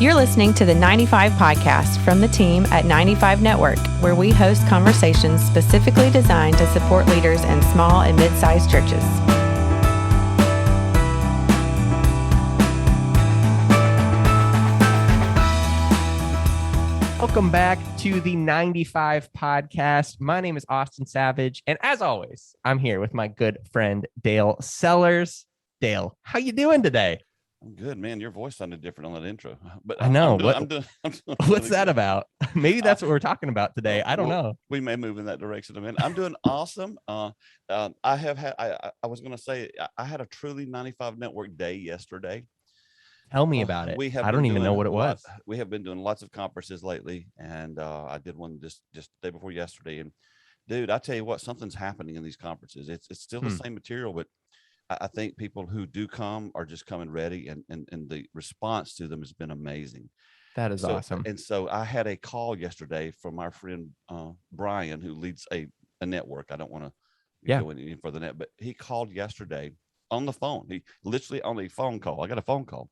You're listening to the 95 Podcast from the team at 95 Network, where we host conversations specifically designed to support leaders in small and mid-sized churches. Welcome back to the 95 Podcast. My name is Austin Savage, and as always, I'm here with my good friend Dale Sellers. Dale, how you doing today? I'm good, man. Your voice sounded different on that intro, but I know. I'm doing what's really that good. about? Maybe that's what we're talking about today. I don't know. We may move in that direction a minute. I'm doing awesome. I was going to say I had a truly 95 Network day yesterday. Tell me about it. I don't even know what it was. We have been doing lots of conferences lately, and I did one just the day before yesterday. And dude, I tell you what, something's happening in these conferences. It's still the same material, but I think people who do come are just coming ready, and the response to them has been amazing. That is awesome. And so I had a call yesterday from our friend Brian, who leads a network. I don't want to go any further than that, but he called yesterday on the phone. He literally on a phone call. I got a phone call,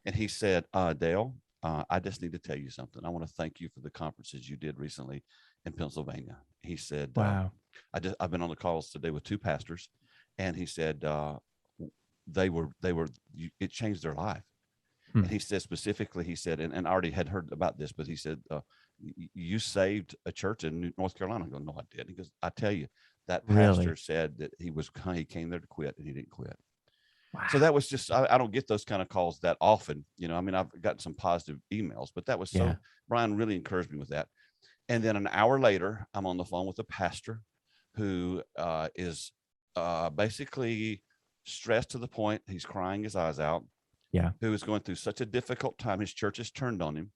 and he said, Dale, I just need to tell you something. I want to thank you for the conferences you did recently in Pennsylvania. He said, wow. I've been on the calls today with two pastors. And he said, it changed their life. And he said specifically, and I already had heard about this, but he said, you saved a church in North Carolina. I go, no, I did. He goes, I tell you, that pastor said that he came there to quit, and he didn't quit. Wow. So that was just, I don't get those kind of calls that often. You know, I mean, I've gotten some positive emails, but that was Brian really encouraged me with that. And then an hour later, I'm on the phone with a pastor who is basically stressed to the point he's crying his eyes out. Who is going through such a difficult time. His church has turned on him,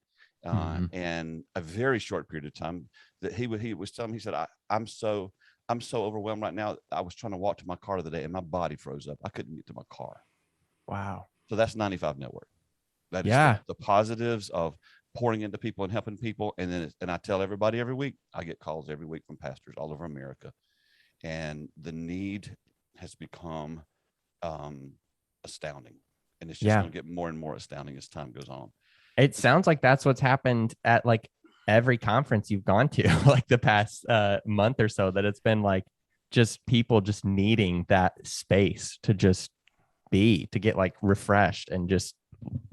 and a very short period of time that he was telling me, he said, I'm so overwhelmed right now. I was trying to walk to my car the other day, and my body froze up. I couldn't get to my car. Wow. So that's 95 Network. That is the positives of pouring into people and helping people. And I tell everybody every week, I get calls every week from pastors all over America. And the need has become astounding, and it's just going to get more and more astounding as time goes on. It sounds like that's what's happened at like every conference you've gone to, like the past month or so, that it's been like just people just needing that space to just to get like refreshed and just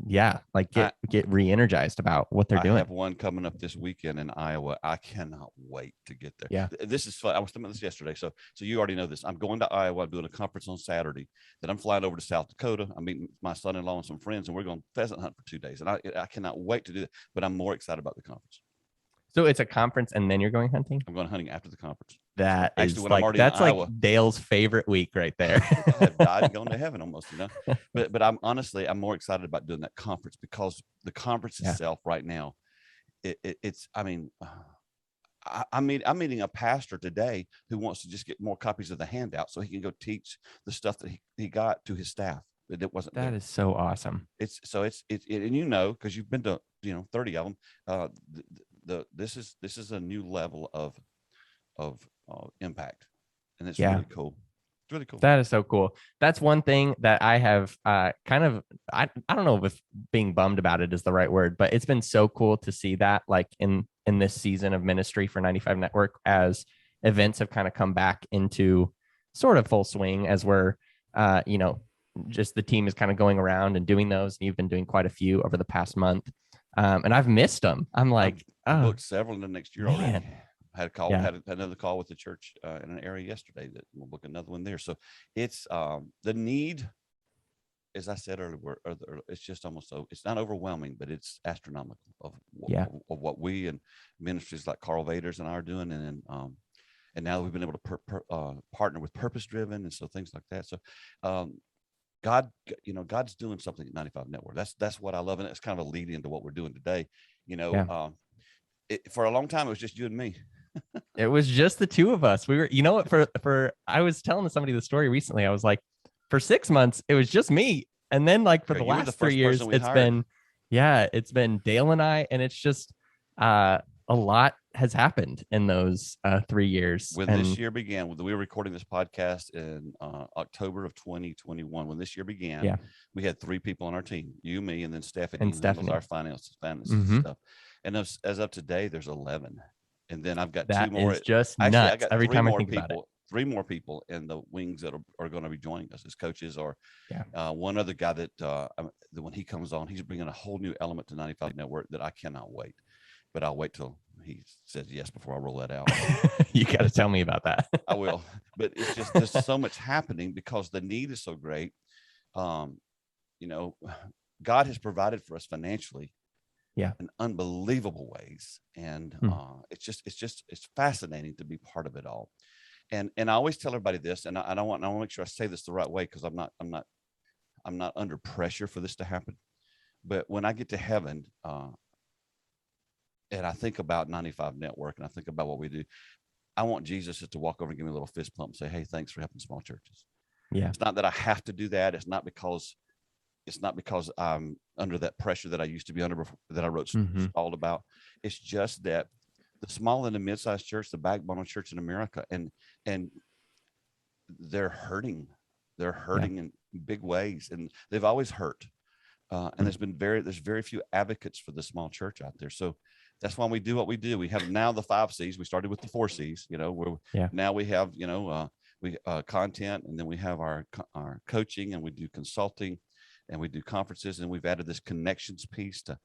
get re-energized about what they're doing. I have one coming up this weekend in Iowa. I cannot wait to get there. Yeah, this is fun. I was talking about this yesterday. So you already know this. I'm going to Iowa. I'm doing a conference on Saturday. Then I'm flying over to South Dakota. I'm meeting my son-in-law and some friends, and we're going pheasant hunt for 2 days. And I cannot wait to do that. But I'm more excited about the conference. So it's a conference, and then you're going hunting? I'm going hunting after the conference. That's like Dale's favorite week right there. I have died and gone to heaven almost, you know. But I'm more excited about doing that conference, because the conference itself right now, I'm meeting a pastor today who wants to just get more copies of the handout so he can go teach the stuff that he got to his staff. That wasn't. That is so awesome. It's and you know, because you've been to 30 of them. This is a new level of impact, and it's really cool. It's really cool. That is so cool. That's one thing that I have I don't know if being bummed about it is the right word, but it's been so cool to see that like in this season of ministry for 95 Network, as events have kind of come back into sort of full swing, as we're just the team is kind of going around and doing those. And you've been doing quite a few over the past month. And I've missed them. I'm like, I booked several in the next year already. I had a call, had another call with the church in an area yesterday that we'll book another one there. So it's the need, as I said earlier, it's just almost so it's not overwhelming, but it's astronomical of what we and ministries like Carl Vaders and I are doing. And now we've been able to partner with Purpose Driven. And so things like that. So, God's doing something at 95 Network. That's what I love. And it's kind of a lead into what we're doing today. For a long time, it was just you and me. It was just the two of us. We were, I was telling somebody the story recently. I was like, for 6 months, it was just me. And then like for the last 3 years, it's been Dale and I, and it's just a lot has happened in those 3 years. When this year began, we were recording this podcast in October of 2021. When this year began, we had 3 people on our team, you, me, and then Stephanie, who handles our finances and stuff. And as of today, there's 11. And then I've got 2 more. Is just nuts. I got every time I think about it. 3 more people in the wings that are going to be joining us as coaches, or one other guy that when he comes on, he's bringing a whole new element to 95 Network that I cannot wait. But I'll wait till he says yes before I roll that out. You got to tell me about that. I will. But it's just, there's so much happening because the need is so great. God has provided for us financially in unbelievable ways. And it's fascinating to be part of it all. And I always tell everybody this, and I want to make sure I say this the right way, because I'm not under pressure for this to happen. But when I get to heaven, and I think about 95 Network, and I think about what we do, I want Jesus just to walk over and give me a little fist pump and say, "Hey, thanks for helping small churches." Yeah. It's not that I have to do that. It's not because I'm under that pressure that I used to be under before, that I wrote all about. It's just that the small and the mid-sized church, the backbone of church in America, and they're hurting. They're hurting in big ways, and they've always hurt. And there's very few advocates for the small church out there. So that's why we do what we do. We have now the 5 C's. We started with the 4 C's, now we have, content, and then we have our coaching, and we do consulting, and we do conferences, and we've added this connections piece to,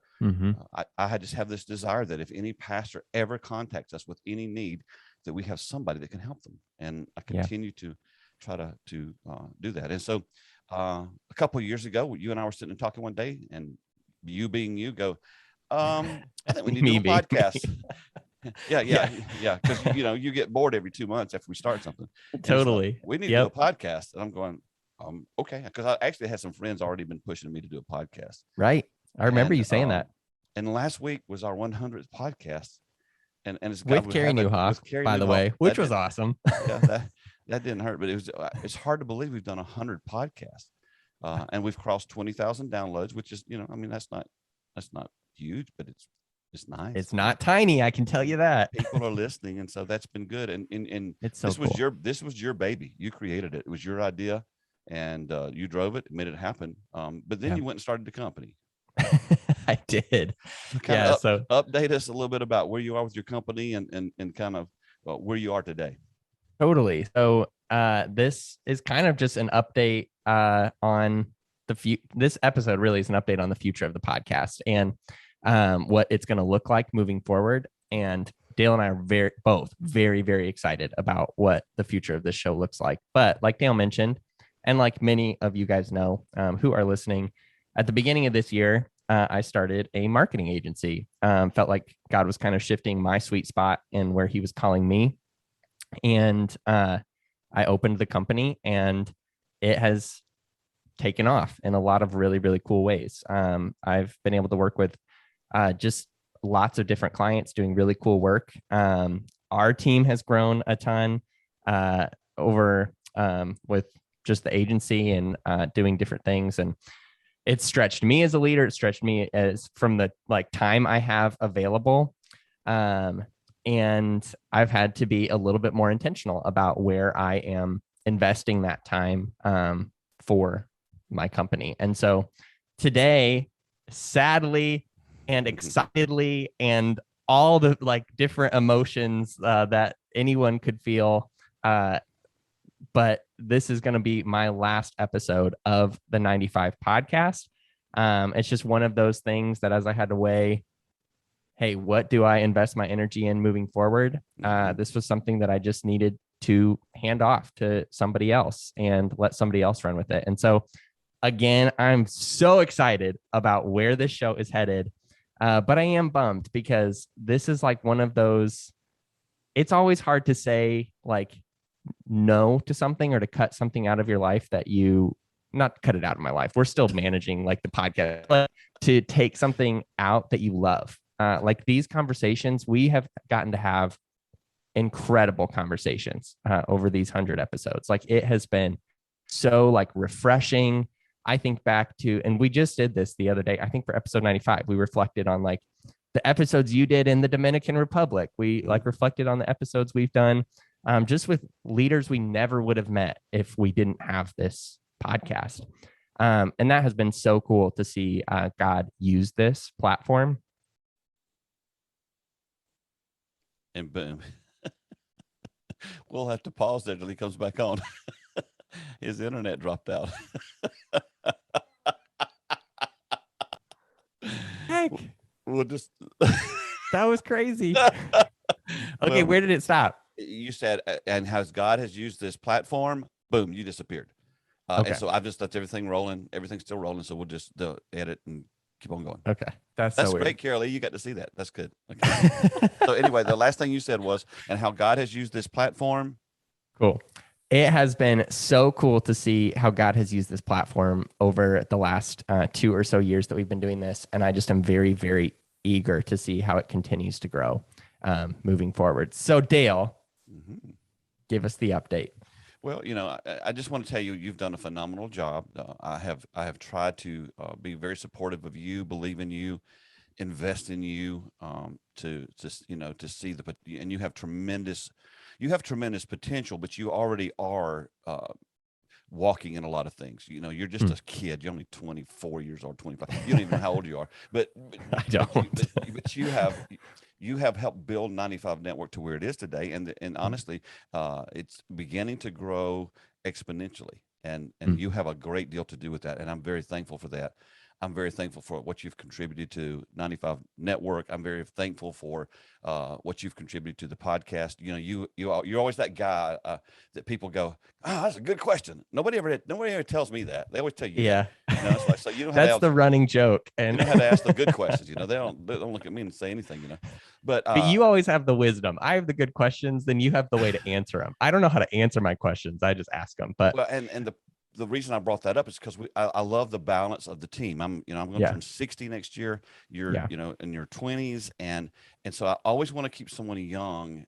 I just have this desire that if any pastor ever contacts us with any need, that we have somebody that can help them. And I continue to try to do that. And so a couple of years ago, you and I were sitting and talking one day, and you being you go, I think we need to do a podcast. Because you get bored every 2 months after we start something. Totally. So we need to do a podcast. And I'm going, okay, because I actually had some friends already been pushing me to do a podcast. Right. I remember you saying that. And last week was our 100th podcast, and it's with Carrie Newhoff, by the way, which was awesome. That didn't hurt, but it's hard to believe we've done 100 podcasts, and we've crossed 20,000 downloads, which is that's not huge, but it's nice. It's not tiny, I can tell you that. People are listening, and so that's been good. And it's so this was your baby. You created it. It was your idea, and you drove it, made it happen. But then you went and started the company. I did. So update us a little bit about where you are with your company, and kind of where you are today. Totally. So this is kind of just an update on this episode really is an update on the future of the podcast and what it's going to look like moving forward. And Dale and I are both very, very excited about what the future of this show looks like. But like Dale mentioned, and like many of you guys know who are listening, at the beginning of this year, I started a marketing agency. Felt like God was kind of shifting my sweet spot and where he was calling me. And I opened the company, and it has taken off in a lot of really, really cool ways. I've been able to work with just lots of different clients doing really cool work. Our team has grown a ton over with just the agency and doing different things. And it's stretched me as a leader. It stretched me as from the time I have available. And I've had to be a little bit more intentional about where I am investing that time for my company. And so today, sadly and excitedly and all the different emotions that anyone could feel, but this is going to be my last episode of the 95 podcast. It's just one of those things that as I had to weigh, hey, what do I invest my energy in moving forward? This was something that I just needed to hand off to somebody else and let somebody else run with it. And so again, I'm so excited about where this show is headed. But I am bummed because this is one of those, it's always hard to say no to something or to cut something out of your life that not cut it out of my life. We're still managing the podcast, but to take something out that you love. These conversations, we have gotten to have incredible conversations over these 100 episodes. It has been so refreshing. I think back to, and we just did this the other day, I think for episode 95, we reflected on the episodes you did in the Dominican Republic. We like reflected on the episodes we've done, just with leaders we never would have met if we didn't have this podcast. And that has been so cool to see God use this platform. And boom. We'll have to pause there till he comes back on. His internet dropped out. Heck, We'll just that was crazy. Okay, well, where did it stop? You said, and has God has used this platform, boom, you disappeared. Okay. And so I've just left everything rolling. Everything's still rolling. So we'll just edit and keep on going. Okay. That's great, weird. Caralee. You got to see that. That's good. Okay. So anyway, the last thing you said was, and how God has used this platform. Cool. It has been so cool to see how God has used this platform over the last 2 or so years that we've been doing this. And I just am very, very eager to see how it continues to grow moving forward. So Dale, give us the update. Well, I just want to tell you, you've done a phenomenal job. I have tried to be very supportive of you, believe in you, invest in you, to see and you have tremendous potential, but you already are walking in a lot of things. You're just a kid. You're only 24 years old, 25. You don't even know how old you are, but I don't. But you have helped build 95 Network to where it is today. And honestly, it's beginning to grow exponentially. And you have a great deal to do with that. And I'm very thankful for that. I'm very thankful for what you've contributed to 95 Network. I'm very thankful for what you've contributed to the podcast. You're always that guy that people go, "Oh, that's a good question." Nobody ever tells me that. They always tell you. Yeah. It's like, so you know how that's the running joke. And you know how to ask the good questions. They don't look at me and say anything. But you always have the wisdom. I have the good questions, then you have the way to answer them. I don't know how to answer my questions. I just ask them. But and the reason I brought that up is because I love the balance of the team. I'm going to turn 60 next year. You're in your 20s, and so I always want to keep someone young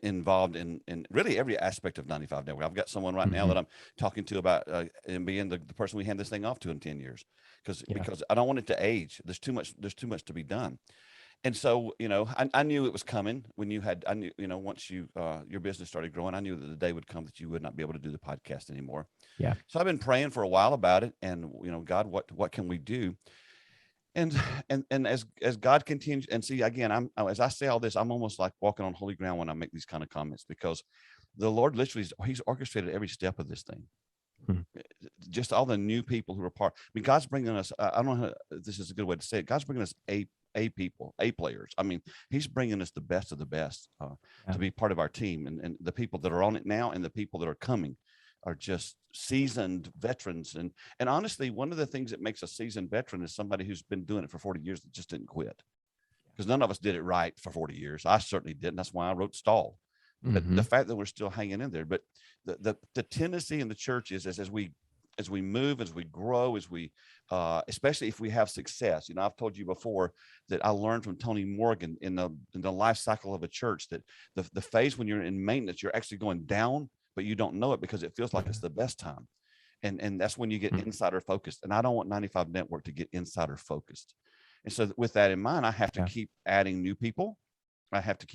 involved in really every aspect of 95 Network. I've got someone right now that I'm talking to about and being the person we hand this thing off to in 10 years, because I don't want it to age. There's too much to be done. And so, I knew it was coming when once your business started growing, I knew that the day would come that you would not be able to do the podcast anymore. Yeah. So I've been praying for a while about it, and God, what can we do? And as God continues, and see, again, as I say all this, I'm almost like walking on holy ground when I make these kind of comments, because the Lord literally he's orchestrated every step of this thing. Just all the new people who are part. I mean, God's bringing us. I don't know how, this is a good way to say it. God's bringing us A people, A players. I mean, he's bringing us the best of the best to be part of our team, and the people that are on it now and the people that are coming are just seasoned veterans. And honestly, one of the things that makes a seasoned veteran is somebody who's been doing it for 40 years that just didn't quit, because none of us did it right for 40 years. I certainly didn't. That's why I wrote Stall. But the fact that we're still hanging in there, but the tendency in the church is as we move, as we grow, as we, especially if we have success. I've told you before that I learned from Tony Morgan in the life cycle of a church that the phase when you're in maintenance, you're actually going down, but you don't know it because it feels like it's the best time. And that's when you get insider focused. And I don't want 95 Network to get insider focused. And so with that in mind, I have to keep adding new people. I have to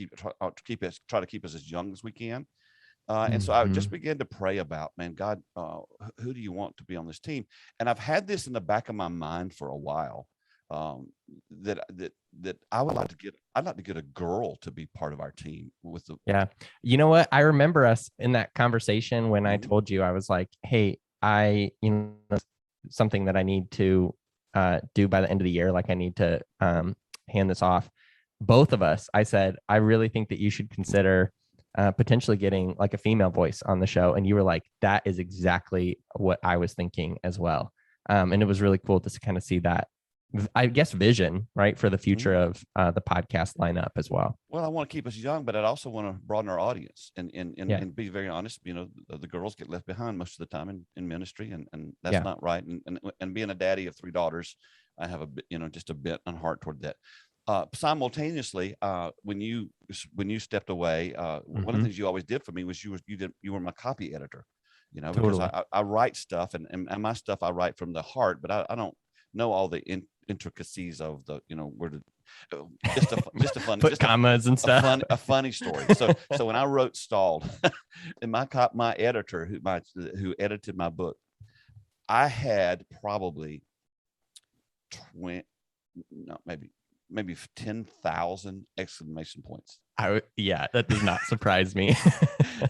try to keep us as young as we can. And so I just began to pray about, man, God, who do you want to be on this team? And I've had this in the back of my mind for a while, that I'd like to get a girl to be part of our team with the. Yeah. You know what? I remember us in that conversation when I told you, I was like, hey, something that I need to do by the end of the year. Like I need to hand this off. Both of us, I said, I really think that you should consider potentially getting like a female voice on the show. And you were like, that is exactly what I was thinking as well. And it was really cool to kind of see that, I guess, vision, right, for the future of the podcast lineup as well. Well, I want to keep us young, but I also want to broaden our audience and be very honest. The girls get left behind most of the time in ministry, and that's not right. And being a daddy of 3 daughters, I have just a bit on heart toward that. Simultaneously, when you stepped away, one of the things you always did for me was you were my copy editor, because I write stuff and my stuff I write from the heart, but I don't know all the intricacies of the, where to, just a fun, put commas and stuff. A funny story. So when I wrote Stalled, and my editor who edited my book, I had probably maybe 10,000 exclamation points. That does not surprise me.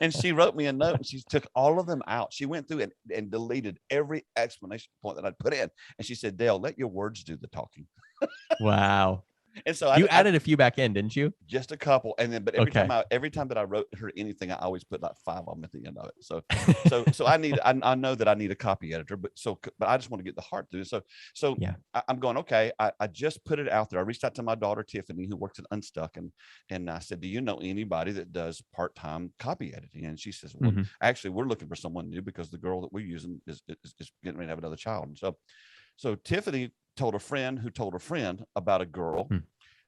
And she wrote me a note and she took all of them out. She went through and deleted every explanation point that I'd put in. And she said, Dale, let your words do the talking. Wow. And so you added a few back in, didn't you? Just a couple. And then, but every time that I wrote her anything, I always put like 5 of them at the end of it. So I know that I need a copy editor, but I just want to get the heart through it. So yeah. I'm going, okay, I just put it out there. I reached out to my daughter, Tiffany, who works at Unstuck. And I said, do you know anybody that does part-time copy editing? And she says, well, actually we're looking for someone new because the girl that we're using is getting ready to have another child. And so Tiffany told a friend who told a friend about a girl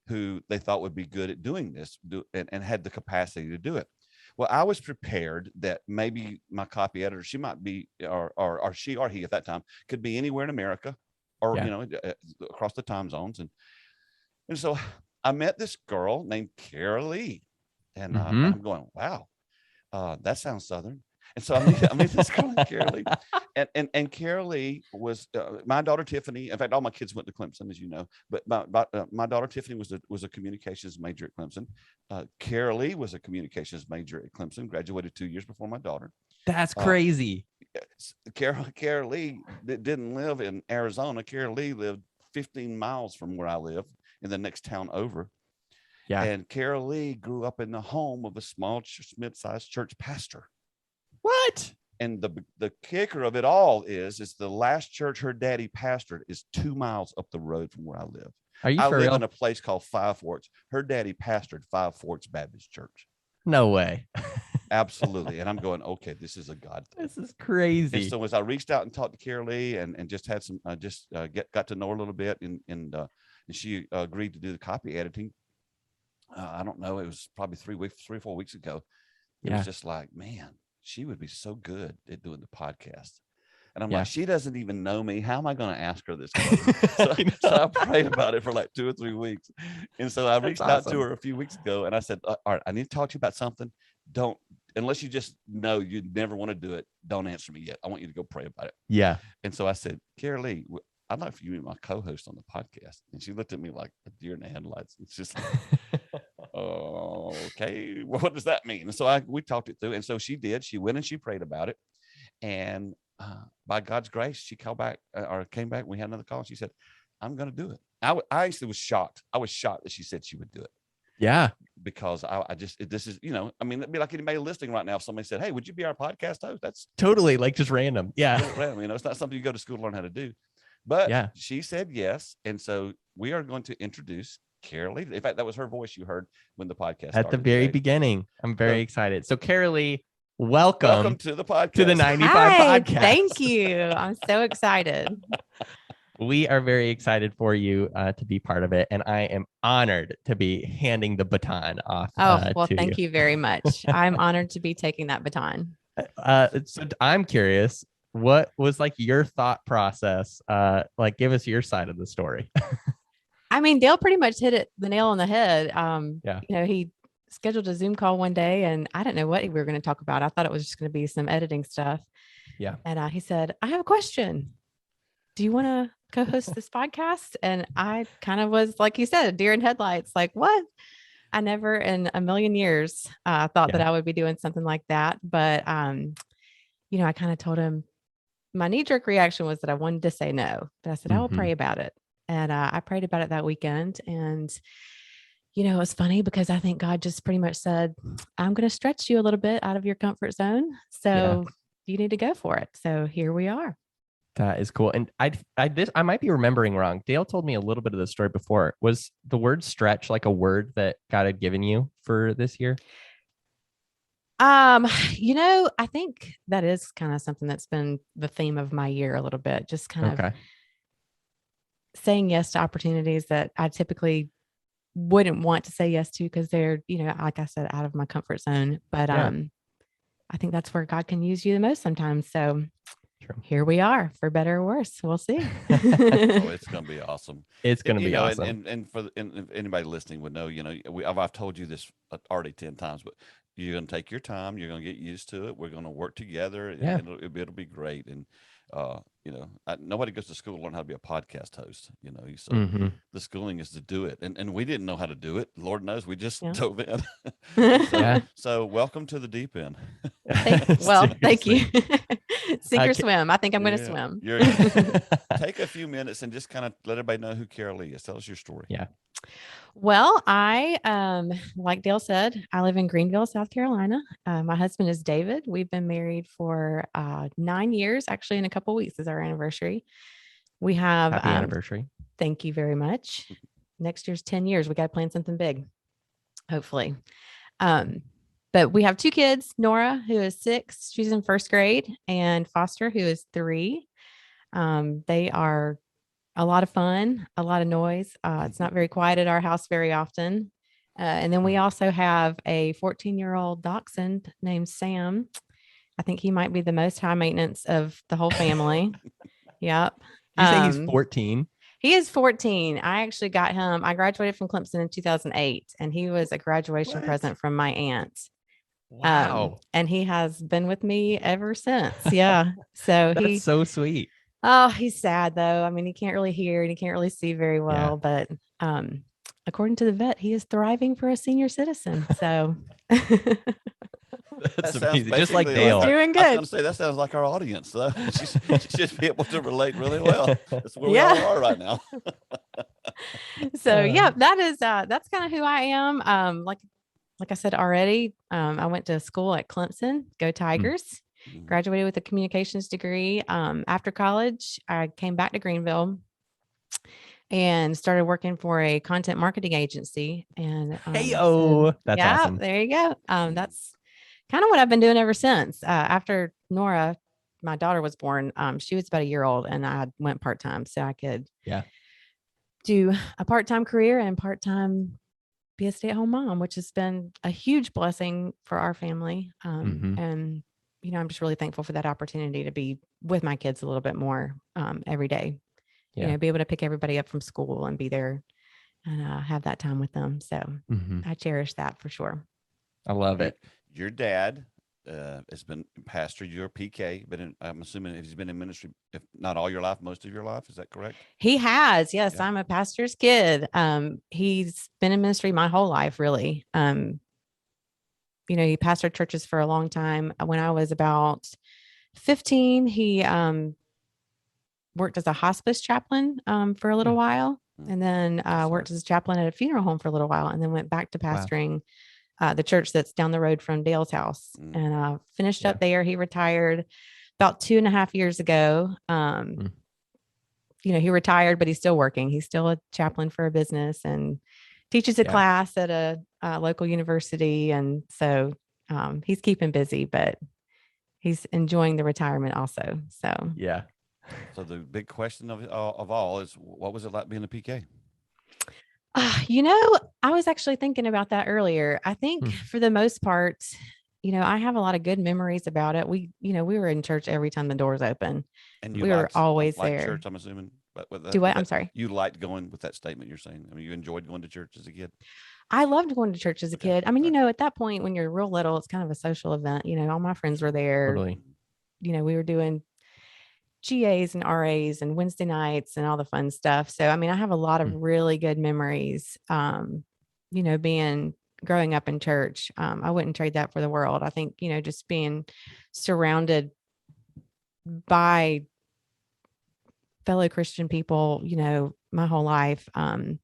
who they thought would be good at doing this and had the capacity to do it. Well, I was prepared that maybe my copy editor, she might be, or she or he at that time could be anywhere in America or, across the time zones. And so I met this girl named Caralee, and I'm going, wow, that sounds Southern. And so I meet this girl, Caralee, and Caralee was my daughter Tiffany. In fact, all my kids went to Clemson, as you know. But my daughter Tiffany was a communications major at Clemson. Caralee was a communications major at Clemson. Graduated 2 years before my daughter. That's crazy. Caralee didn't live in Arizona. Caralee lived 15 miles from where I live, in the next town over. Yeah. And Caralee grew up in the home of a small mid-sized church pastor. What? And the kicker of it all is the last church her daddy pastored is 2 miles up the road from where I live. Are you I for live real? in a place called Five Forks. Her daddy pastored Five Forks Baptist Church. No way. Absolutely. And I'm going, okay, this is a God thing. This is crazy. And so as I reached out and talked to Caralee and just had some, got to know her a little bit, and she agreed to do the copy editing. I don't know. It was probably 3 or 4 weeks ago. It was just like, man, she would be so good at doing the podcast. And I'm like, she doesn't even know me. How am I going to ask her this question? so I prayed about it for like 2 or 3 weeks. And so I reached out to her a few weeks ago and I said, all right, I need to talk to you about something. Unless you just know you never want to do it, don't answer me yet. I want you to go pray about it. Yeah. And so I said, Caralee, I'd like for you to be my co-host on the podcast. And she looked at me like a deer in the headlights. It's just like, oh, okay. Well, what does that mean? And so we talked it through. And so she did. She went and she prayed about it. And by God's grace, she came back. We had another call. And she said, I'm going to do it. I actually was shocked. I was shocked that she said she would do it. Yeah. Because this is, it'd be like anybody listening right now. If somebody said, hey, would you be our podcast host? That's totally like just random. Yeah. Random. It's not something you go to school to learn how to do. But she said yes. And so we are going to introduce Caralee. In fact, that was her voice you heard when the podcast started at the very beginning. I'm very excited. So Caralee, welcome to the podcast, to the 95 Podcast. Thank you. I'm so excited. We are very excited for you to be part of it. And I am honored to be handing the baton off. Thank you very much. I'm honored to be taking that baton. So I'm curious, what was like your thought process? Give us your side of the story. I mean, Dale pretty much hit the nail on the head. Yeah. He scheduled a Zoom call one day and I didn't know what we were going to talk about. I thought it was just going to be some editing stuff. Yeah. And he said, I have a question. Do you want to co-host this podcast? And I kind of was, like you said, deer in headlights, like, what? I never in a million years thought that I would be doing something like that. But, I kind of told him my knee-jerk reaction was that I wanted to say no, but I said, I will pray about it. And I prayed about it that weekend. And, it was funny because I think God just pretty much said, I'm going to stretch you a little bit out of your comfort zone. So you need to go for it. So here we are. That is cool. And I might be remembering wrong. Dale told me a little bit of the story before. Was the word stretch like a word that God had given you for this year? I think that is kind of something that's been the theme of my year a little bit, just kind of saying yes to opportunities that I typically wouldn't want to say yes to because they're, like I said, out of my comfort zone. But I think that's where God can use you the most sometimes. So here we are, for better or worse. We'll see. It's going to be awesome. It's going to be awesome. And if anybody listening would know, I've told you this already 10 times, but you're going to take your time. You're going to get used to it. We're going to work together. Yeah. It'll be great. And, nobody goes to school to learn how to be a podcast host, so the schooling is to do it. And we didn't know how to do it. Lord knows we just dove in. So welcome to the deep end. Thank you. Sink or swim. I think I'm going to swim. Take a few minutes and just kind of let everybody know who Caralee is. Tell us your story. Yeah. Well, I, like Dale said, I live in Greenville, South Carolina. My husband is David. We've been married for 9 years. Actually, in a couple of weeks is our anniversary. We have happy anniversary. Thank you very much. Next year's 10 years. We got to plan something big, hopefully. But we have 2 kids, Nora, who is 6, she's in 1st grade, and Foster, who is 3. They are a lot of fun, a lot of noise. It's not very quiet at our house very often. And then we also have a 14-year-old dachshund named Sam. I think he might be the most high maintenance of the whole family. Yep. You say he's 14? He is 14. I actually got him. I graduated from Clemson in 2008, and he was a graduation present from my aunt. Wow. And he has been with me ever since. Yeah. So that's so sweet. Oh, he's sad though. I mean, he can't really hear and he can't really see very well, but according to the vet, he is thriving for a senior citizen. So that's amazing. Just like Dale. Doing good. I was going to say, that sounds like our audience. So she should be able to relate really well. That's where we all are right now. So that's kind of who I am. Like I said already, I went to school at Clemson. Go Tigers. Graduated with a communications degree. After college, I came back to Greenville and started working for a content marketing agency. And that's awesome. There you go. That's kind of what I've been doing ever since. After Nora, my daughter, was born, she was about a year old, and I went part-time so I could do a part-time career and part-time be a stay-at-home mom, which has been a huge blessing for our family. And I'm just really thankful for that opportunity to be with my kids a little bit more every day. Be able to pick everybody up from school and be there and have that time with them. So I cherish that for sure. I love it. Your dad has been pastor. You're a PK, but I'm assuming he's been in ministry, if not all your life, most of your life. Is that correct? He has. Yes. Yeah. I'm a pastor's kid. He's been in ministry my whole life, really. He pastored churches for a long time. When I was about 15, he worked as a hospice chaplain for a little while, and then worked as a chaplain at a funeral home for a little while, and then went back to pastoring the church that's down the road from Dale's house, and finished up there. He retired about 2.5 years ago. He retired, but he's still working. He's still a chaplain for a business and teaches a class at a local university. And so he's keeping busy, but he's enjoying the retirement also. So, So the big question of all is, what was it like being a PK? I was actually thinking about that earlier. I think for the most part, I have a lot of good memories about it. We were in church every time the doors open, and we were always there. Church, I'm assuming. But do what? I'm sorry. You liked going with that statement you're saying. I mean, you enjoyed going to church as a kid. I loved going to church as a kid. I mean, at that point when you're real little, it's kind of a social event. All my friends were there. Totally. We were doing GAs and RAs and Wednesday nights and all the fun stuff. So, I mean, I have a lot of really good memories, growing up in church. I wouldn't trade that for the world. I think, just being surrounded by fellow Christian people, my whole life, God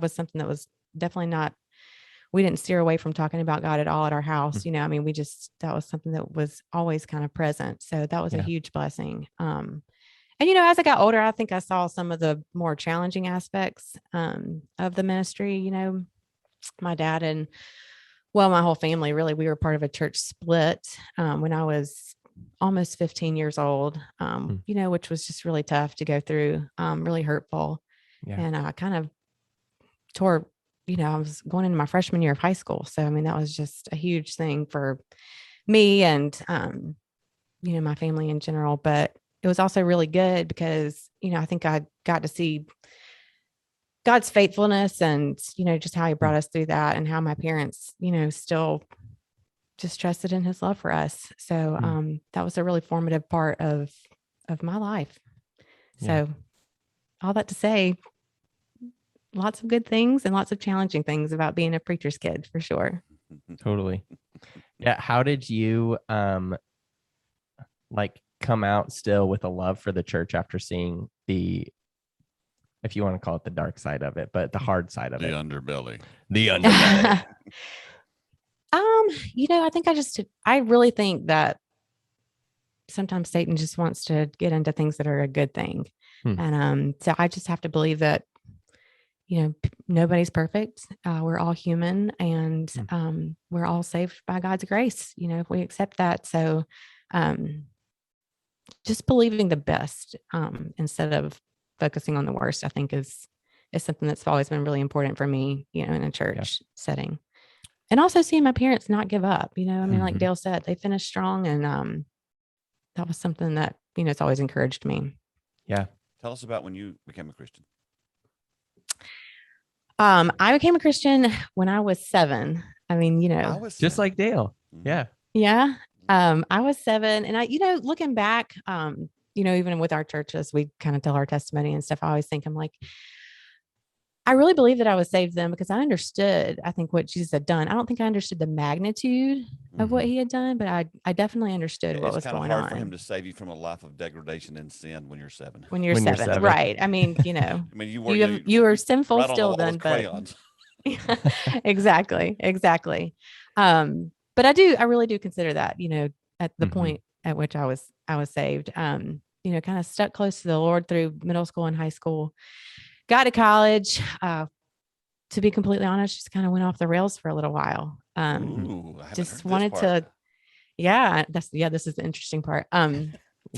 was something that was definitely we didn't steer away from talking about God at all at our house. I mean, that was something that was always kind of present. So that was a huge blessing. And, as I got older, I think I saw some of the more challenging aspects of the ministry. My dad and, my whole family, really, we were part of a church split when I was almost 15 years old, which was just really tough to go through, really hurtful. And I kind of tore, I was going into my freshman year of high school. So, I mean, that was just a huge thing for me. And, my family in general, but it was also really good because, I think I got to see God's faithfulness and, just how he brought us through that and how my parents, still just trusted in his love for us. So, that was a really formative part of my life. Yeah. So all that to say, lots of good things and lots of challenging things about being a preacher's kid for sure. Totally. Yeah. How did you come out still with a love for the church after seeing if you want to call it the dark side of it, but the hard side of The it? underbelly. The underbelly. I think I really think that sometimes Satan just wants to get into things that are a good thing. And so I just have to believe that, nobody's perfect. We're all human and we're all saved by God's grace, if we accept that. So just believing the best instead of focusing on the worst, I think is something that's always been really important for me, in a church setting. And also seeing my parents not give up, like Dale said, they finished strong. And that was something that, it's always encouraged me. Yeah. Tell us about when you became a Christian. I became a Christian when I was 7. I mean, I was just 7. like Dale. Yeah. Yeah. I was 7 and looking back, even with our churches, we kind of tell our testimony and stuff. I always think I'm like, I really believe that I was saved then because I understood, I think, what Jesus had done. I don't think I understood the magnitude of what he had done, but I definitely understood what was going on. It's kind of hard for him to save you from a life of degradation and sin when you're 7. When you're 7. Right. I mean, I mean, you were sinful right still then, but exactly. But I really do consider that, at the point at which I was saved, kind of stuck close to the Lord through middle school and high school, got to college, to be completely honest, just kind of went off the rails for a little while. Just wanted to, this is the interesting part.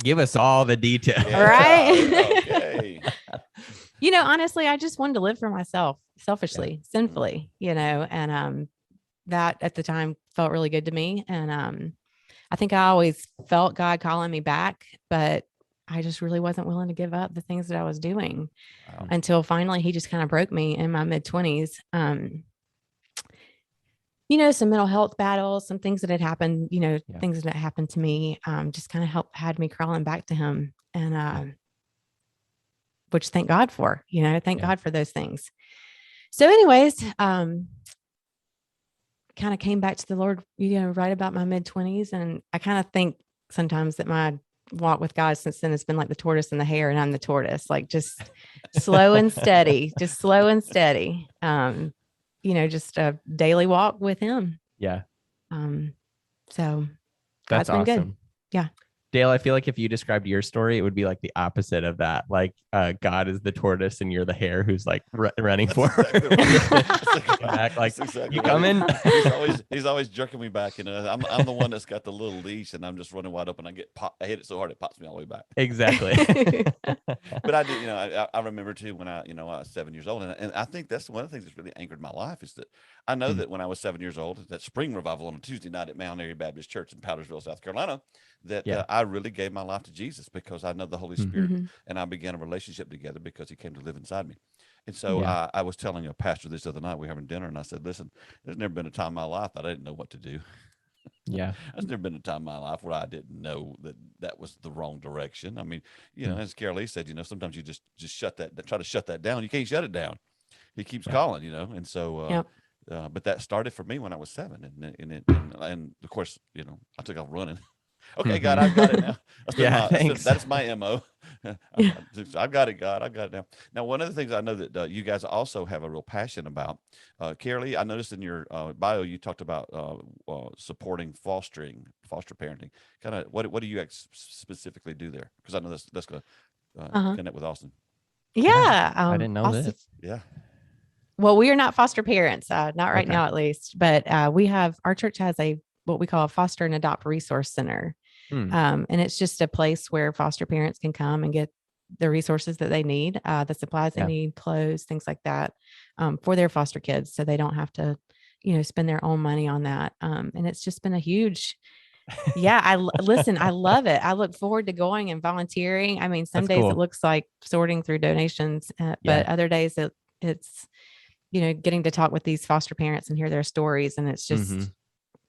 Give us all the details. Right. Okay. Honestly, I just wanted to live for myself, selfishly, sinfully, and that at the time felt really good to me. And I think I always felt God calling me back, but I just really wasn't willing to give up the things that I was doing until finally he just kind of broke me in my mid-20s. Some mental health battles, some things that had happened, things that happened to me, just kind of had me crawling back to him. And which thank God for, thank God for those things. So anyways, kind of came back to the Lord, right about my mid-20s. And I kind of think sometimes that my walk with God since then has been like the tortoise and the hare, and I'm the tortoise, like just slow and steady, just a daily walk with him. Yeah. So that's been awesome. Good. Yeah. Dale, I feel like if you described your story, it would be like the opposite of that. Like God is the tortoise and you're the hare who's like running forward. Exactly you come in. He's always jerking me back. I'm the one that's got the little leash and I'm just running wide open. I hit it so hard it pops me all the way back. Exactly. But I did, I remember too when I was 7 years old, and I think that's one of the things that's really anchored my life is that I know that when I was 7 years old, that spring revival on a Tuesday night at Mount Airy Baptist Church in Powdersville, South Carolina, that I really gave my life to Jesus because I know the Holy Spirit, and I began a relationship together because he came to live inside me. And so I was telling a pastor this other night, we were having dinner, and I said, listen, there's never been a time in my life that I didn't know what to do. Yeah. There's never been a time in my life where I didn't know that was the wrong direction. I mean, as Caralee said, sometimes you just try to shut that down. You can't shut it down. He keeps calling, and so, but that started for me when I was 7. And of course, I took off running. Okay, God, I've got it now. That's my MO. I've got it, God. I've got it now. Now, one of the things I know that you guys also have a real passion about, Caralee, I noticed in your bio you talked about supporting foster parenting. Kind of what do you specifically do there? Because I know that's going to connect with Austin. Yeah, I didn't know Austin, this. Yeah. Well, we are not foster parents, not right now at least, but our church has what we call a foster and adopt resource center. And it's just a place where foster parents can come and get the resources that they need, the supplies they need, clothes, things like that, for their foster kids. So they don't have to, spend their own money on that. And it's just been a huge Yeah, listen, I love it. I look forward to going and volunteering. I mean, some That's days cool. it looks like sorting through donations, Yeah. but other days it's, getting to talk with these foster parents and hear their stories. And it's just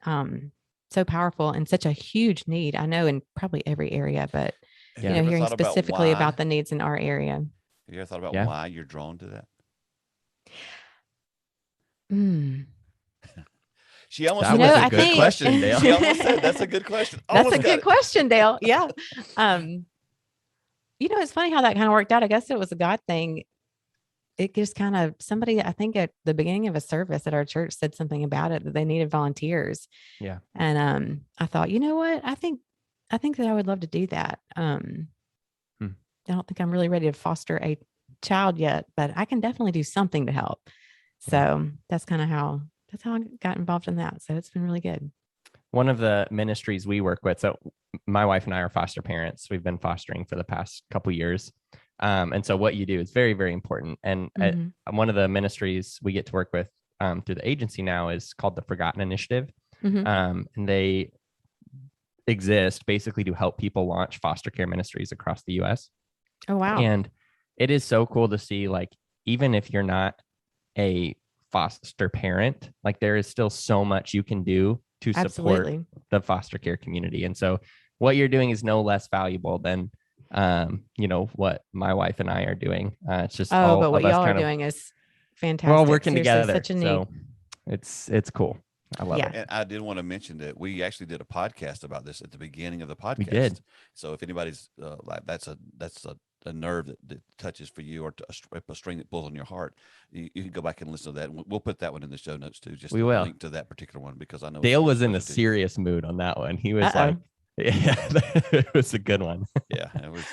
so powerful and such a huge need. I know in probably every area, but, Have you ever hearing thought about specifically why? about the needs in our area. Have you ever thought about Yeah. why you're drawn to that? She almost That said was that's a a good good question, Dale. She almost said that's a good question. That's Almost a got good it. question, Dale. Yeah. It's funny how that kind of worked out. I guess it was a God thing. It just kind of somebody, I think at the beginning of a service at our church said something about it, that they needed volunteers. Yeah. And I thought, you know what? I think that I would love to do that. I don't think I'm really ready to foster a child yet, but I can definitely do something to help. So that's how I got involved in that. So it's been really good. One of the ministries we work with, so my wife and I are foster parents. We've been fostering for the past couple years. And so what you do is very, very important. And one of the ministries we get to work with through the agency now is called the Forgotten Initiative. And they exist basically to help people launch foster care ministries across the U.S. Oh, wow. And it is so cool to see, like, even if you're not a foster parent, like there is still so much you can do to support the foster care community. And so what you're doing is no less valuable than what my wife and I are doing. It's just but what y'all are doing is fantastic. We're all working together. Such a need. So it's cool. I love it. And I did want to mention that we actually did a podcast about this at the beginning of the podcast. We did. So if anybody's like, that's a nerve that touches for you, or a string that pulls on your heart, you can go back and listen to that. And we'll put that one in the show notes too. Just we will link to that particular one, because I know Dale was in a serious mood on that one. He was like, yeah, it was a good one. Yeah, it was.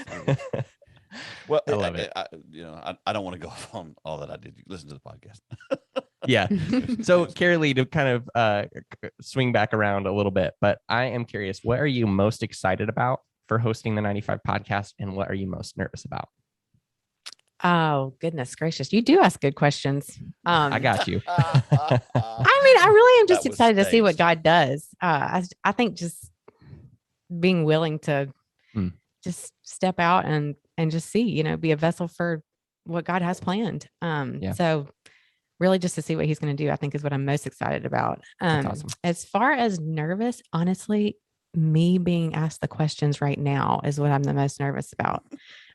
Well, I love it. I don't want to go off on all that I did. Listen to the podcast. Yeah. So Caralee, to kind of swing back around a little bit, but I am curious, what are you most excited about for hosting the 95 podcast, and what are you most nervous about? Oh, goodness gracious. You do ask good questions. I got you. I really am just excited to see what God does. I think just being willing to just step out and just see, be a vessel for what God has planned. So really just to see what he's going to do, I think is what I'm most excited about. That's awesome. As far as nervous, honestly, me being asked the questions right now is what I'm the most nervous about.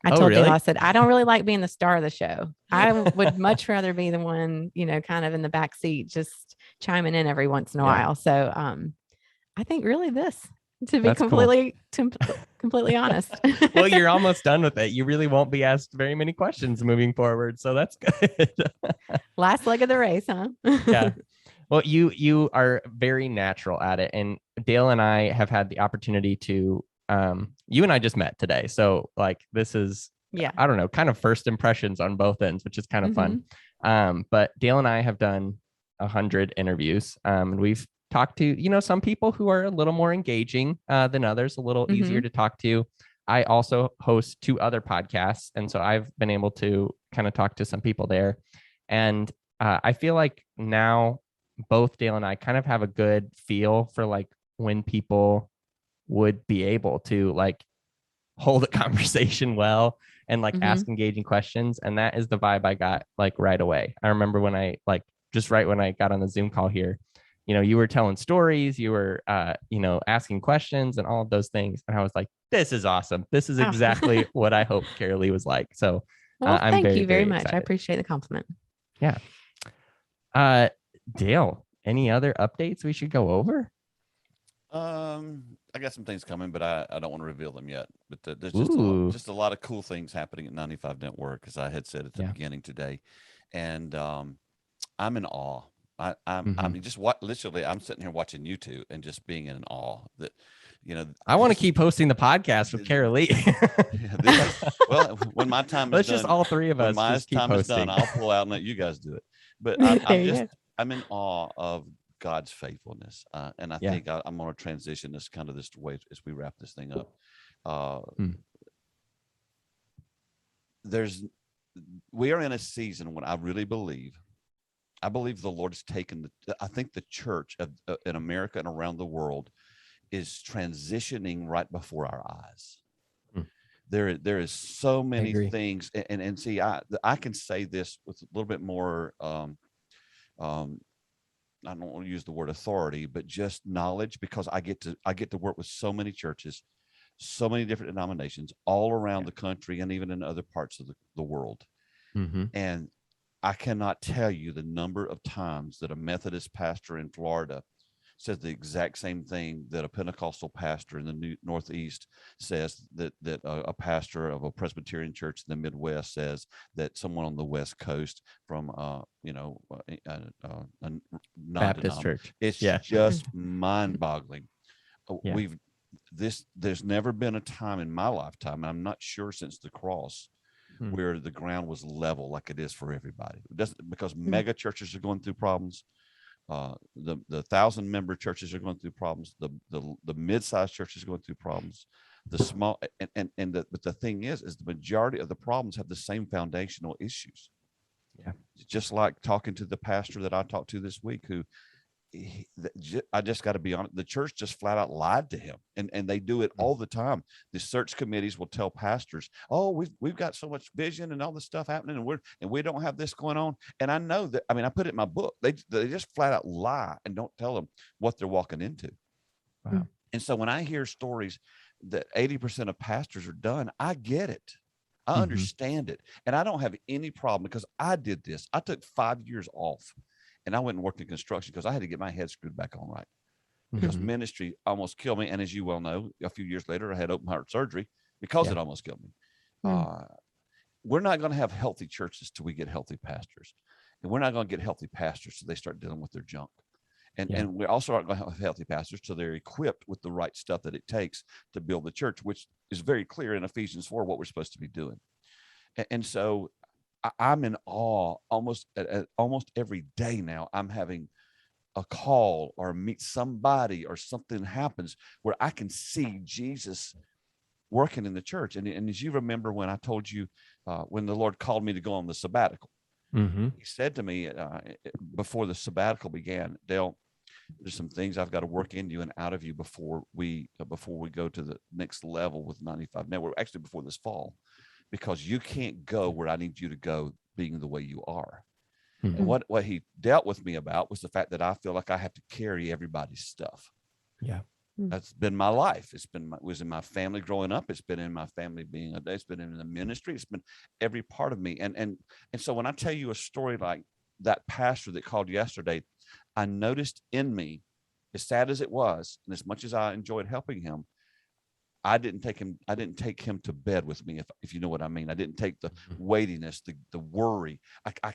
I told Dale, I said, I don't really like being the star of the show. I would much rather be the one, kind of in the back seat, just chiming in every once in a while. So I think really this, to be completely honest. Well, you're almost done with it. You really won't be asked very many questions moving forward. So that's good. Last leg of the race, huh? Yeah. Well, you are very natural at it. And Dale and I have had the opportunity to, you and I just met today. So like, this is, I don't know, kind of first impressions on both ends, which is kind of fun. But Dale and I have done 100 interviews. And we've talked to, some people who are a little more engaging than others, a little easier to talk to. I also host 2 other podcasts. And so I've been able to kind of talk to some people there. And I feel like now both Dale and I kind of have a good feel for like when people would be able to like hold a conversation well and like ask engaging questions. And that is the vibe I got like right away. I remember when I just right when I got on the Zoom call here, you were telling stories, you were, asking questions and all of those things. And I was like, this is awesome. This is exactly what I hoped Caralee was like. So I'm thank you very much. excited. I appreciate the compliment. Yeah. Dale, any other updates we should go over? I got some things coming, but I don't want to reveal them yet. But there's just a lot of cool things happening at 95 Network, as I had said at the beginning today. And I'm in awe. I'm just literally, I'm sitting here watching you two and just being in awe that, I want to keep hosting the podcast with Caralee. Well, when my time is let's done, just all three of us. When my time is done, I'll pull out and let you guys do it. But I'm in awe of God's faithfulness. And I think I'm going to transition this way as we wrap this thing up. We are in a season when I believe the Lord has taken I think the church in America and around the world is transitioning right before our eyes. Hmm. There is so many agree. things, and see, I can say this with a little bit more I don't want to use the word authority, but just knowledge, because I get to work with so many churches, so many different denominations all around the country and even in other parts of the world. Mm-hmm. And I cannot tell you the number of times that a Methodist pastor in Florida says the exact same thing that a Pentecostal pastor in the Northeast says, that a pastor of a Presbyterian church in the Midwest says, that someone on the West Coast from a Baptist church. It's just mind-boggling. There's never been a time in my lifetime, and I'm not sure since the cross, where the ground was level like it is for everybody. It doesn't, because mega churches are going through problems. The 1,000-member churches are going through problems. The mid-sized churches are going through problems. The small but the thing is the majority of the problems have the same foundational issues. Yeah, just like talking to the pastor that I talked to this week, who I just got to be honest, the church just flat out lied to him, and they do it all the time. The search committees will tell pastors, "Oh, we've got so much vision and all this stuff happening, and we don't have this going on." And I know that. I mean, I put it in my book. They just flat out lie and don't tell them what they're walking into. Wow. And so when I hear stories that 80% of pastors are done, I get it. I understand it, and I don't have any problem, because I did this. I took 5 years off. And I went and worked in construction because I had to get my head screwed back on right, because ministry almost killed me. And as you well know, a few years later, I had open heart surgery because it almost killed me. We're not going to have healthy churches till we get healthy pastors. And we're not going to get healthy pastors till they start dealing with their junk. And we also aren't going to have healthy pastors till they're equipped with the right stuff that it takes to build the church, which is very clear in Ephesians 4, what we're supposed to be doing. And so I'm in awe almost every day now. I'm having a call or meet somebody or something happens where I can see Jesus working in the church. And as you remember, when I told you, when the Lord called me to go on the sabbatical, he said to me before the sabbatical began, "Dale, there's some things I've got to work into you and out of you before we go to the next level with 95 Network, actually before this fall. Because you can't go where I need you to go being the way you are." And what he dealt with me about was the fact that I feel like I have to carry everybody's stuff. Yeah. That's been my life. It was in my family growing up. It's been in my family being it's been in the ministry. It's been every part of me. And so when I tell you a story like that pastor that called yesterday, I noticed in me, as sad as it was, and as much as I enjoyed helping him, I didn't take him to bed with me, if you know what I mean. I didn't take the weightiness, the worry,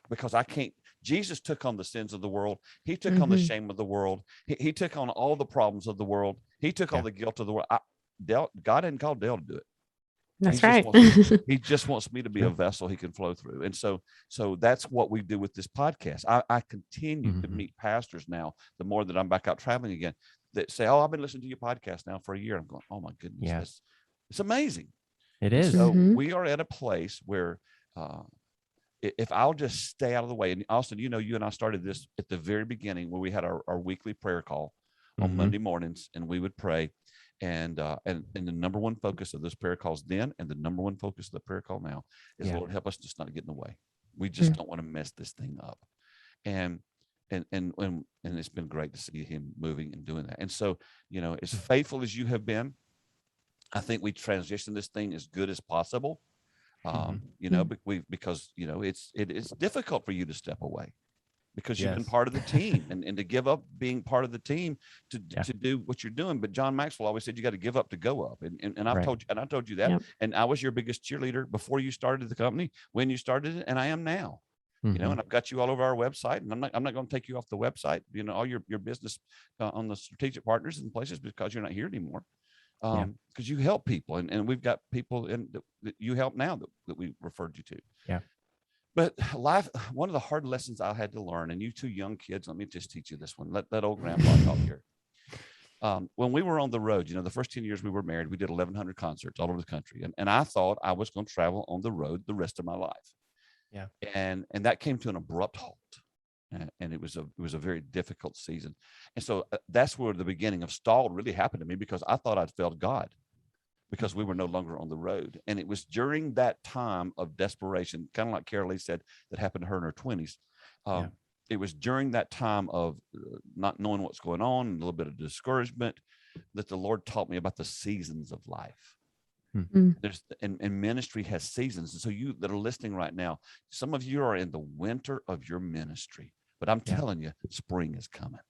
because I can't. Jesus took on the sins of the world. He took on the shame of the world. He took on all the problems of the world. He took all the guilt of the world. God didn't call Dale to do it. That's right. He just wants me to be a vessel he can flow through. And so that's what we do with this podcast. I continue to meet pastors now, the more that I'm back out traveling again, that say, "Oh, I've been listening to your podcast now for a year." I'm going, "Oh my goodness, it's amazing." It is. So we are at a place where if I'll just stay out of the way, and Austin, you and I started this at the very beginning, where we had our weekly prayer call on Monday mornings, and we would pray. And the number one focus of those prayer calls then, and the number one focus of the prayer call now, is, Lord, help us just not get in the way. We just don't want to mess this thing up. And it's been great to see him moving and doing that. And so, as faithful as you have been, I think we transitioned this thing as good as possible. Because it's difficult for you to step away, because you've been part of the team, and to give up being part of the team to do what you're doing. But John Maxwell always said you got to give up to go up. And I told you that. Yep. And I was your biggest cheerleader before you started the company, when you started it, and I am now. And I've got you all over our website, and I'm not going to take you off the website, all your business on the strategic partners and places, because you're not here anymore. Because you help people, and we've got people that you help now that we referred you to. Yeah. But life, one of the hard lessons I had to learn, and you two young kids, let me just teach you this one. Let old grandpa talk here. When we were on the road, the first 10 years we were married, we did 1,100 concerts all over the country. And I thought I was going to travel on the road the rest of my life. Yeah. And that came to an abrupt halt. and it was a very difficult season. And so that's where the beginning of stalled really happened to me, because I thought I'd failed God, because we were no longer on the road. And it was during that time of desperation, kind of like Caralee said, that happened to her in her 20s. It was during that time of not knowing what's going on, and a little bit of discouragement, that the Lord taught me about the seasons of life. There's and ministry has seasons. And so you that are listening right now, some of you are in the winter of your ministry, but I'm telling you, spring is coming.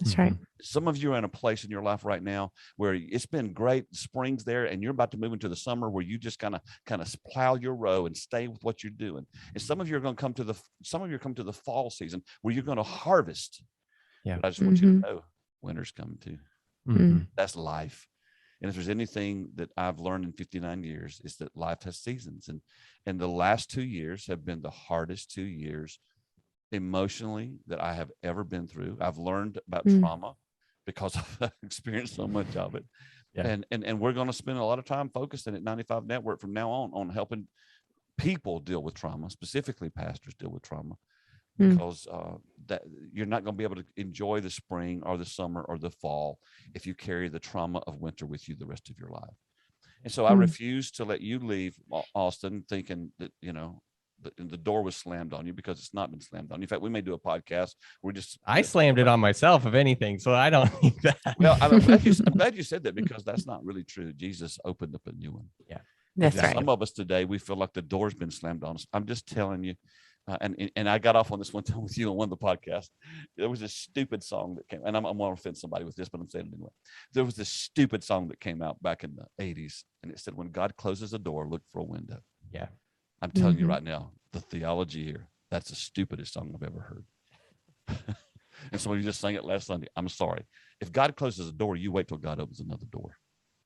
That's right. Some of you are in a place in your life right now where it's been great. Spring's there, and you're about to move into the summer where you just kind of plow your row and stay with what you're doing. And some of you are going to come to the fall season where you're going to harvest. But I just want you to know, winter's coming too. That's life. And if there's anything that I've learned in 59 years, is that life has seasons. And the last 2 years have been the hardest 2 years emotionally that I have ever been through. I've learned about trauma because I've experienced so much of it. And we're going to spend a lot of time focusing at 95 Network from now on helping people deal with trauma, specifically pastors deal with trauma, because that you're not going to be able to enjoy the spring or the summer or the fall if you carry the trauma of winter with you the rest of your life. And so I refuse to let you leave Austin thinking that, the door was slammed on you, because it's not been slammed on you. In fact, we may do a podcast. I slammed it on myself, if anything, so I don't think that. Well, I'm glad you said that, because that's not really true. Jesus opened up a new one. Yeah, that's right. Some of us today, we feel like the door's been slammed on us. I'm just telling you. And I got off on this one time with you on one of the podcasts. There was this stupid song that came, and I'm going to offend somebody with this, but I'm saying it anyway. There was this stupid song that came out back in the 80s, and it said, "When God closes a door, look for a window." Yeah. I'm telling you right now, the theology here, that's the stupidest song I've ever heard. And somebody just sang it last Sunday. I'm sorry. If God closes a door, you wait till God opens another door.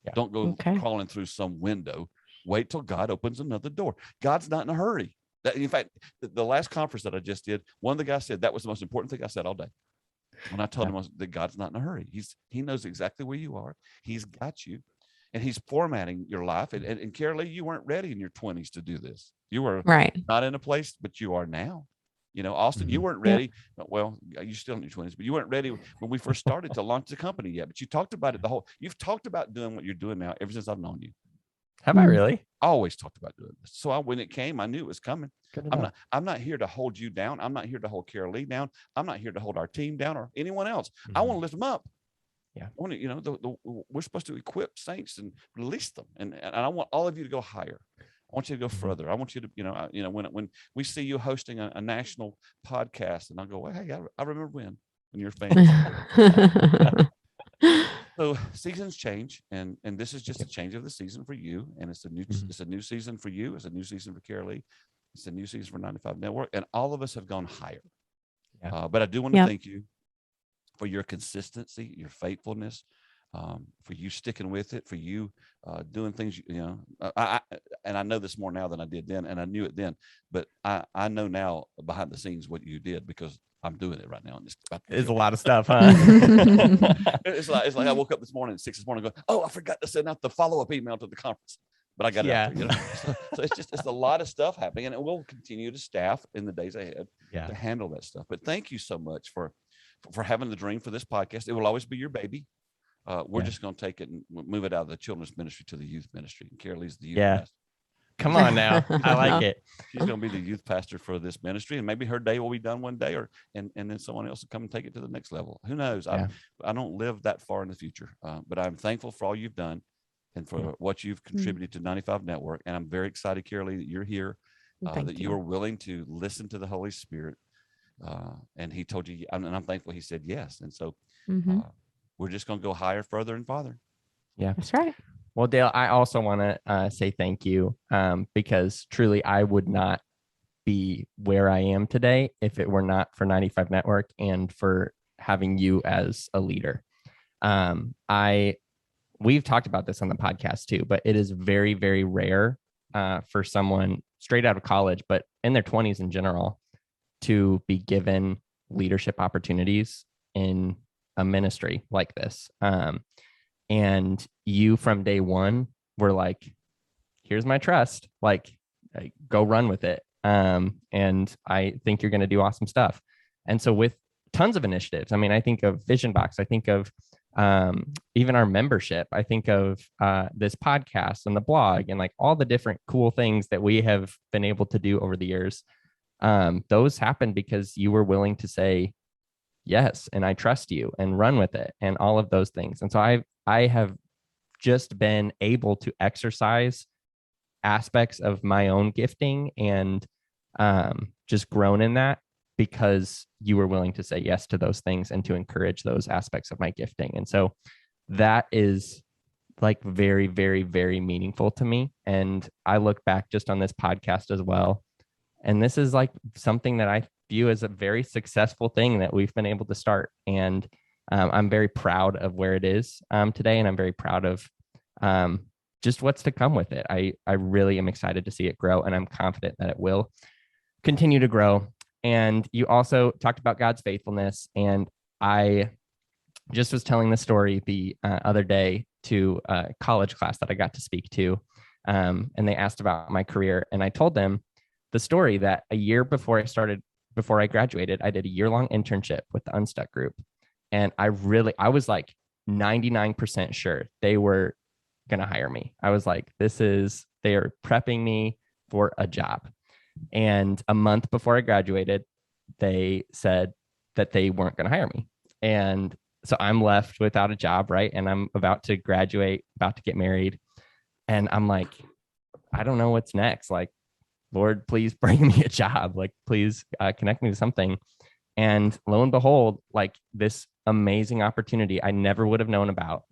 Yeah. Don't go crawling through some window. Wait till God opens another door. God's not in a hurry. In fact, the last conference that I just did, one of the guys said that was the most important thing I said all day. When I told him that God's not in a hurry. He knows exactly where you are. He's got you. And he's formatting your life. And Caralee, you weren't ready in your 20s to do this. You were not in a place, but you are now. Austin, you weren't ready. Well, you're still in your 20s, but you weren't ready when we first started to launch the company yet. But you talked about it you've talked about doing what you're doing now ever since I've known you. Have I really? I always talked about doing this. So when it came, I knew it was coming. I'm not here to hold you down. I'm not here to hold Caralee down. I'm not here to hold our team down or anyone else. I want to lift them up. Yeah. I want to, we're supposed to equip saints and release them. And I want all of you to go higher. I want you to go further. I want you to, when we see you hosting a national podcast, and I'll go, well, hey, I remember when you're famous. So seasons change, and this is just a change of the season for you. And it's a new season for you. It's a new season for Caralee. It's a new season for 95 Network. And all of us have gone higher. Yeah. But I do want to thank you for your consistency, your faithfulness, for you sticking with it, for you doing things, and I know this more now than I did then, and I knew it then, but I know now behind the scenes what you did, because I'm doing it right now. It's a lot of stuff, huh? It's like I woke up this morning at 6 this morning going, oh, I forgot to send out the follow-up email to the conference, but I got it out there, So it's a lot of stuff happening, and it will continue to staff in the days ahead to handle that stuff. But thank you so much for having the dream for this podcast. It will always be your baby. We're just going to take it and move it out of the children's ministry to the youth ministry. And Caralee's the youth pastor. Come on now. I like it. She's going to be the youth pastor for this ministry, and maybe her day will be done one day, and then someone else will come and take it to the next level. Who knows? I don't live that far in the future, but I'm thankful for all you've done and for what you've contributed to 95 Network. And I'm very excited, Caralee, that you're here, that you are willing to listen to the Holy Spirit. And he told you, and I'm thankful he said yes. And so we're just going to go higher, further, and farther. Yeah, that's right. Well, Dale, I also want to say thank you, because truly I would not be where I am today if it were not for 95 Network and for having you as a leader. We've talked about this on the podcast too, but it is very, very rare for someone straight out of college, but in their 20s in general, to be given leadership opportunities in a ministry like this. And you from day one were like, here's my trust, like go run with it. And I think you're going to do awesome stuff. And so with tons of initiatives, I mean, I think of Vision Box, I think of even our membership, I think of this podcast and the blog and like all the different cool things that we have been able to do over the years. Those happened because you were willing to say yes, and I trust you, and run with it, and all of those things. And so I have just been able to exercise aspects of my own gifting and just grown in that because you were willing to say yes to those things and to encourage those aspects of my gifting. And so that is like very, very, very meaningful to me. And I look back just on this podcast as well. And this is like something that I view as a very successful thing that we've been able to start. And I'm very proud of where it is today. And I'm very proud of just what's to come with it. I really am excited to see it grow, and I'm confident that it will continue to grow. And you also talked about God's faithfulness. And I just was telling the story the other day to a college class that I got to speak to. And they asked about my career. And I told them the story that a year before I graduated, I did a year-long internship with the Unstuck group. And I was like 99% sure they were going to hire me. I was like, they are prepping me for a job. And a month before I graduated, they said that they weren't going to hire me. And so I'm left without a job, right? And I'm about to graduate, about to get married. And I'm like, I don't know what's next. Like, Lord, please bring me a job. Like, please connect me to something. And lo and behold, like this amazing opportunity I never would have known about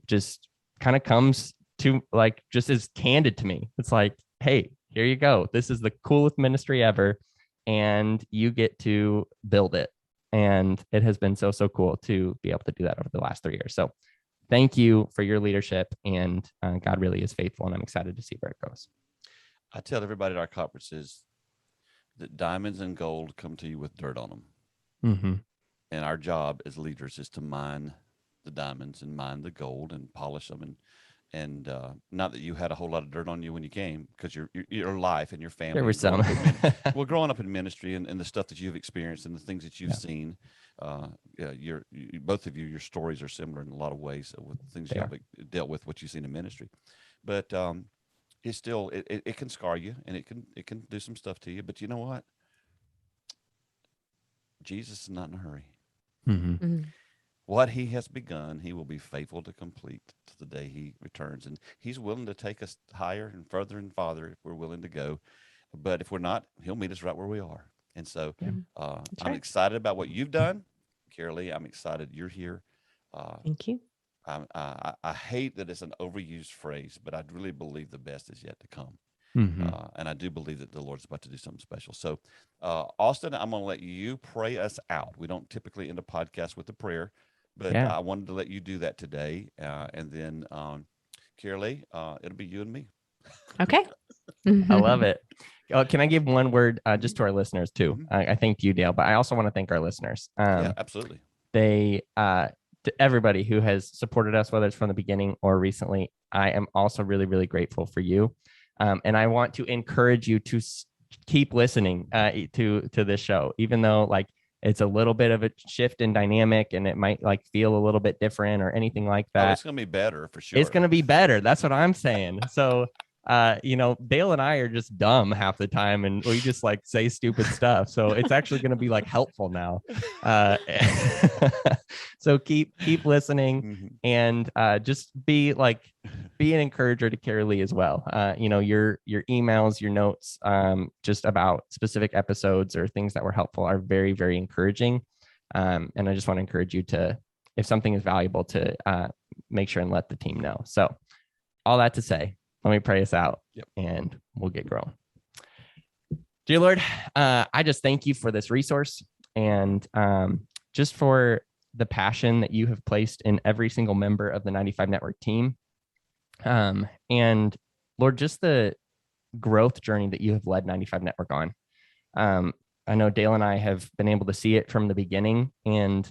just kind of comes to like, just is candid to me. It's like, hey, here you go. This is the coolest ministry ever. And you get to build it. And it has been so cool to be able to do that over the last 3 years. So thank you for your leadership. And God really is faithful. And I'm excited to see where it goes. I tell everybody at our conferences that diamonds and gold come to you with dirt on them. Mm-hmm. And our job as leaders is to mine the diamonds and mine the gold and polish them. And not that you had a whole lot of dirt on you when you came, because your life and your family. There were some. Growing up in ministry and the stuff that you've experienced and the things that you've seen, both of you, your stories are similar in a lot of ways with things you have dealt with, what you've seen in ministry. But it's still, it can scar you, and it can do some stuff to you. But you know what? Jesus is not in a hurry. Mm-hmm. Mm-hmm. What he has begun, he will be faithful to complete to the day he returns. And he's willing to take us higher and further and farther if we're willing to go. But if we're not, he'll meet us right where we are. And so I'm excited about what you've done. Caralee, I'm excited you're here. Thank you. I hate that it's an overused phrase, but I really believe the best is yet to come. Mm-hmm. And I do believe that the Lord's about to do something special. So, Austin, I'm going to let you pray us out. We don't typically end a podcast with a prayer, but I wanted to let you do that today. And then, Caralee, it'll be you and me. Okay. I love it. Can I give one word just to our listeners too? Mm-hmm. I thanked you, Dale, but I also want to thank our listeners. Yeah, absolutely. They, to everybody who has supported us, whether it's from the beginning or recently, I am also really, really grateful for you. And I want to encourage you to keep listening to this show, even though like it's a little bit of a shift in dynamic and it might like feel a little bit different or anything like that. It's going to be better for sure. It's going to be better. That's what I'm saying. So, Dale and I are just dumb half the time and we just like say stupid stuff. So it's actually going to be like helpful now. So keep listening and just be an encourager to Caralee as well. Your emails, your notes, just about specific episodes or things that were helpful are very, very encouraging. And I just want to encourage you to, if something is valuable, to make sure and let the team know. So all that to say, let me pray us out and we'll get growing. Dear Lord, I just thank you for this resource and just for the passion that you have placed in every single member of the 95 Network team. And Lord, just the growth journey that you have led 95 Network on. I know Dale and I have been able to see it from the beginning, and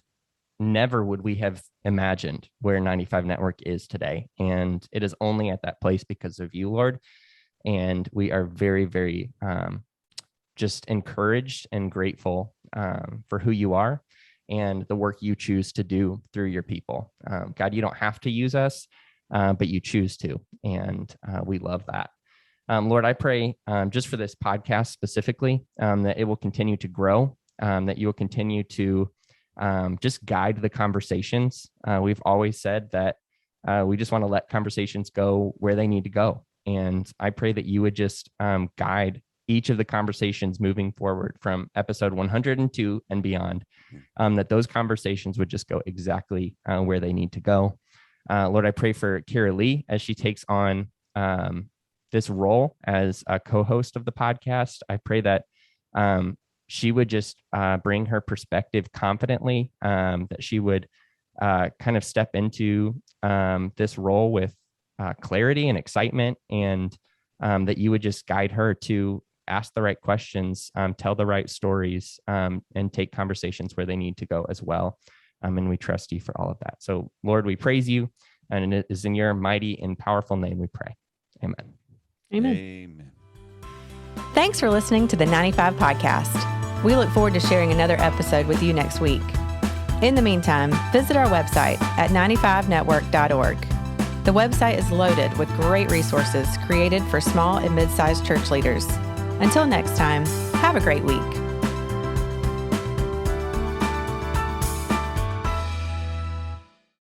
never would we have imagined where 95 Network is today. And it is only at that place because of you, Lord. And we are very, very just encouraged and grateful for who you are and the work you choose to do through your people. God, you don't have to use us, but you choose to, and we love that. Lord, I pray just for this podcast specifically, that it will continue to grow, that you will continue to just guide the conversations. We've always said that we just want to let conversations go where they need to go. And I pray that you would just guide each of the conversations moving forward from episode 102 and beyond, that those conversations would just go exactly where they need to go. Lord, I pray for Caralee as she takes on this role as a co-host of the podcast. I pray that she would just bring her perspective confidently, that she would kind of step into this role with clarity and excitement, and that you would just guide her to ask the right questions, tell the right stories, and take conversations where they need to go as well. And we trust you for all of that. So, Lord, we praise you, and it is in your mighty and powerful name we pray. Amen. Amen. Amen. Thanks for listening to the 95 Podcast. We look forward to sharing another episode with you next week. In the meantime, visit our website at 95network.org. The website is loaded with great resources created for small and mid-sized church leaders. Until next time, have a great week.